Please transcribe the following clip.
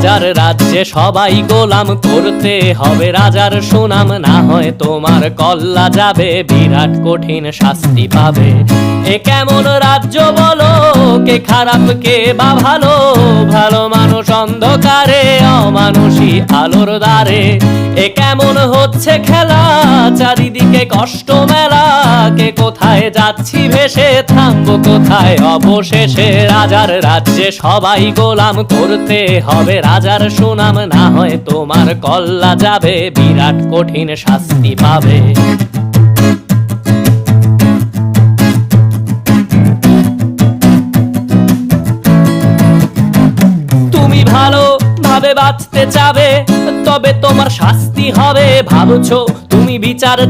রাজার রাজ্যে সবাই গোলাম, করতে হবে রাজার সুনাম, না হয় তোমার কল্লা যাবে, বিরাট কঠিন শাস্তি পাবে। এ কেমন রাজ্য বলো, কে খারাপ কে বা ভালো, ভালো মানুষ অন্ধকারে, অমানুষী আলোর দ্বারে। এ কেমন হচ্ছে খেলা, চারিদিকে কষ্ট মেলা, কে কোথায় যাচ্ছি ভেসে, থামবো কোথায় অবশেষে। রাজার রাজ্যে সবাই গোলাম, করতে হবে রাজার সুনাম, না হয় তোমার কল্লা যাবে, বিরাট কঠিন শাস্তি পাবে। তুমি ভালো ভাবে বাঁচতে চাবে, তবে তোমার শাস্তি হবে। ভাবছো তুমি বিচার